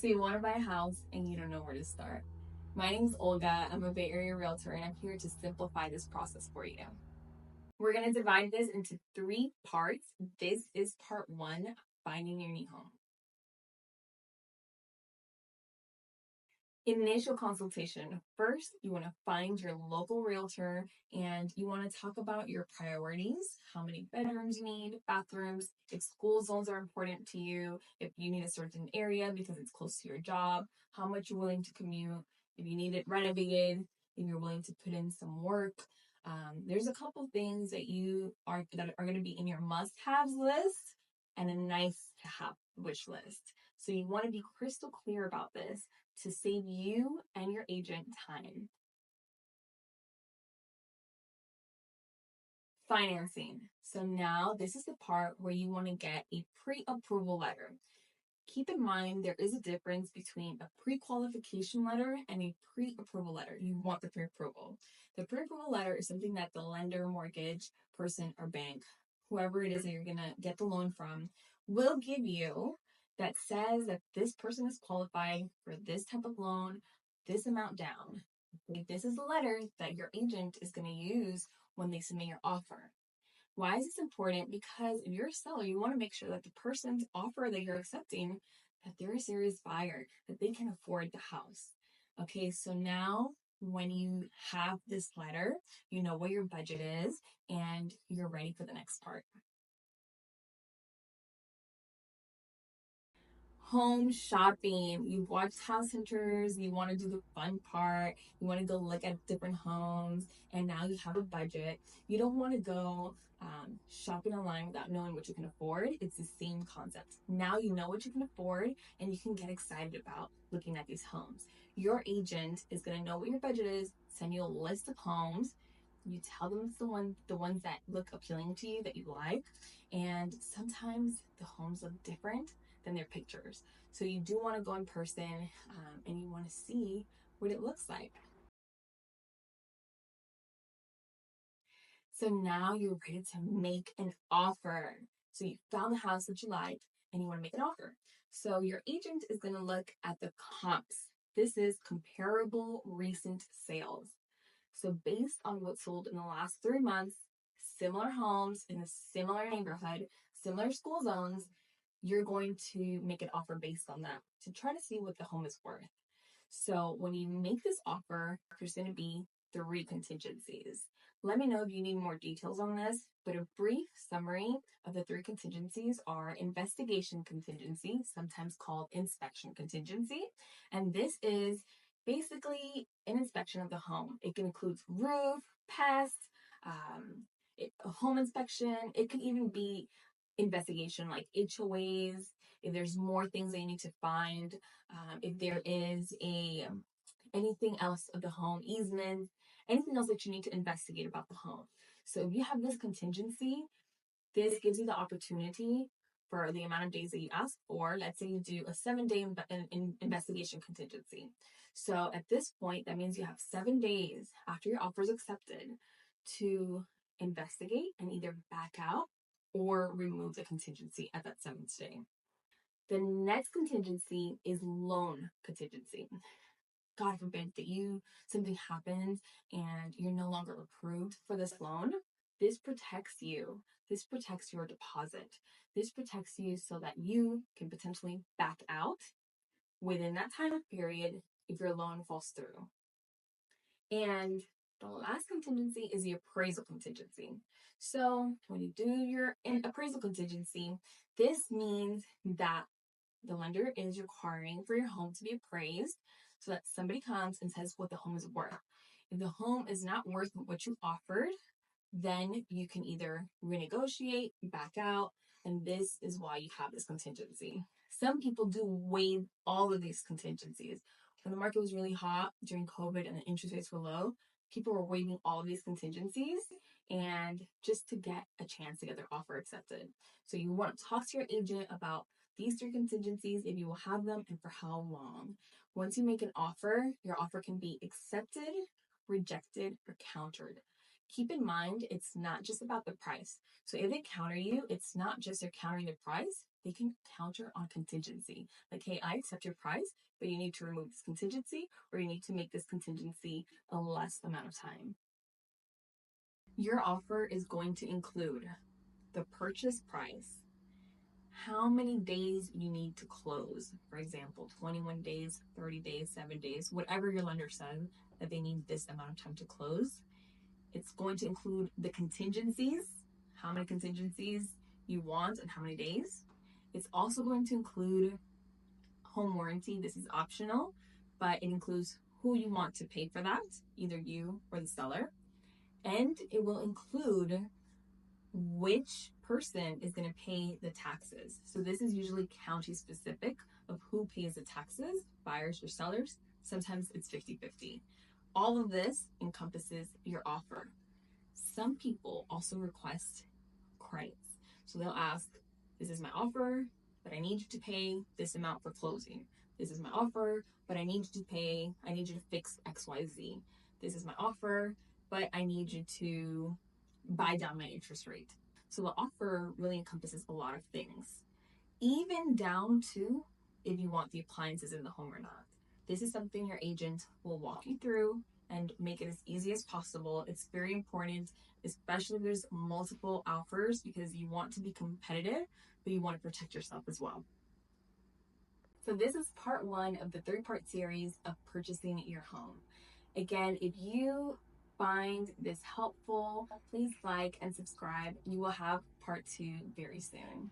So you want to buy a house and you don't know where to start. My name is Olga. I'm a Bay Area Realtor and I'm here to simplify this process for you. We're going to divide this into 3 parts. This is part 1, finding your new home. Initial consultation. First, you want to find your local realtor and you want to talk about your priorities, how many bedrooms you need, bathrooms, if school zones are important to you, if you need a certain area because it's close to your job, how much you're willing to commute, if you need it renovated, if you're willing to put in some work. There's a couple things that are going to be in your must-haves list and a nice-to-have wish list. So you want to be crystal clear about this to save you and your agent time. Financing. So now this is the part where you want to get a pre-approval letter. Keep in mind there is a difference between a pre-qualification letter and a pre-approval letter. You want the pre-approval. The pre-approval letter is something that the lender, mortgage person, or bank, whoever it is that you're going to get the loan from, will give you that says that this person is qualified for this type of loan, this amount down. This is the letter that your agent is going to use when they submit your offer. Why is this important? Because if you're a seller, you want to make sure that the person's offer that you're accepting, that they're a serious buyer, that they can afford the house. Okay, so now when you have this letter, you know what your budget is and you're ready for the next part. Home shopping. You've watched house hunters, you want to do the fun part, you want to go look at different homes, and now you have a budget. You don't want to go shopping online without knowing what you can afford. It's the same concept. Now you know what you can afford and you can get excited about looking at these homes. Your agent is going to know what your budget is, send you a list of homes. You tell them it's the ones that look appealing to you, that you like, and sometimes the homes look different than their pictures. So you do want to go in person and you want to see what it looks like. So now you're ready to make an offer. So you found the house that you like and you want to make an offer. So your agent is going to look at the comps. This is comparable recent sales. So based on what sold in the last 3 months, similar homes in a similar neighborhood, similar school zones, you're going to make an offer based on that to try to see what the home is worth. So when you make this offer, there's going to be 3 contingencies. Let me know if you need more details on this, but a brief summary of the 3 contingencies are investigation contingency, sometimes called inspection contingency, and this is basically an inspection of the home. It can include roof, pests, a home inspection. It could even be investigation like HOAs, if there's more things that you need to find, if there is anything else of the home, easements, anything else that you need to investigate about the home. So if you have this contingency, this gives you the opportunity for the amount of days that you ask for. Let's say you do a 7-day investigation contingency. So at this point, that means you have 7 days after your offer is accepted to investigate and either back out or remove the contingency at that 7th day. The next contingency is loan contingency. God forbid that something happens and you're no longer approved for this loan. This protects you. This protects your deposit. This protects you so that you can potentially back out within that time period if your loan falls through. And the last contingency is the appraisal contingency. So when you do your appraisal contingency, this means that the lender is requiring for your home to be appraised so that somebody comes and says what the home is worth. If the home is not worth what you offered, then you can either renegotiate, back out, and this is why you have this contingency. Some people do waive all of these contingencies. When the market was really hot during COVID and the interest rates were low, people were waiving all of these contingencies and just to get a chance to get their offer accepted. So you want to talk to your agent about these 3 contingencies, if you will have them, and for how long. Once you make an offer, your offer can be accepted, rejected, or countered. Keep in mind, it's not just about the price. So if they counter you, it's not just they're countering the price, they can counter on contingency. Like, hey, I accept your price, but you need to remove this contingency, or you need to make this contingency a less amount of time. Your offer is going to include the purchase price, how many days you need to close. For example, 21 days, 30 days, 7 days, whatever your lender says that they need this amount of time to close. It's going to include the contingencies, how many contingencies you want and how many days. It's also going to include home warranty. This is optional, but it includes who you want to pay for that, either you or the seller. And it will include which person is going to pay the taxes. So this is usually county specific of who pays the taxes, buyers or sellers. Sometimes it's 50-50. All of this encompasses your offer. Some people also request credits. So they'll ask, this is my offer, but I need you to pay this amount for closing. This is my offer, but I need you to fix XYZ. This is my offer, but I need you to buy down my interest rate. So the offer really encompasses a lot of things, even down to if you want the appliances in the home or not. This is something your agent will walk you through and make it as easy as possible. It's very important, especially if there's multiple offers, because you want to be competitive, but you want to protect yourself as well. So this is part 1 of the 3-part series of purchasing your home. Again, if you find this helpful, please like and subscribe. You will have part 2 very soon.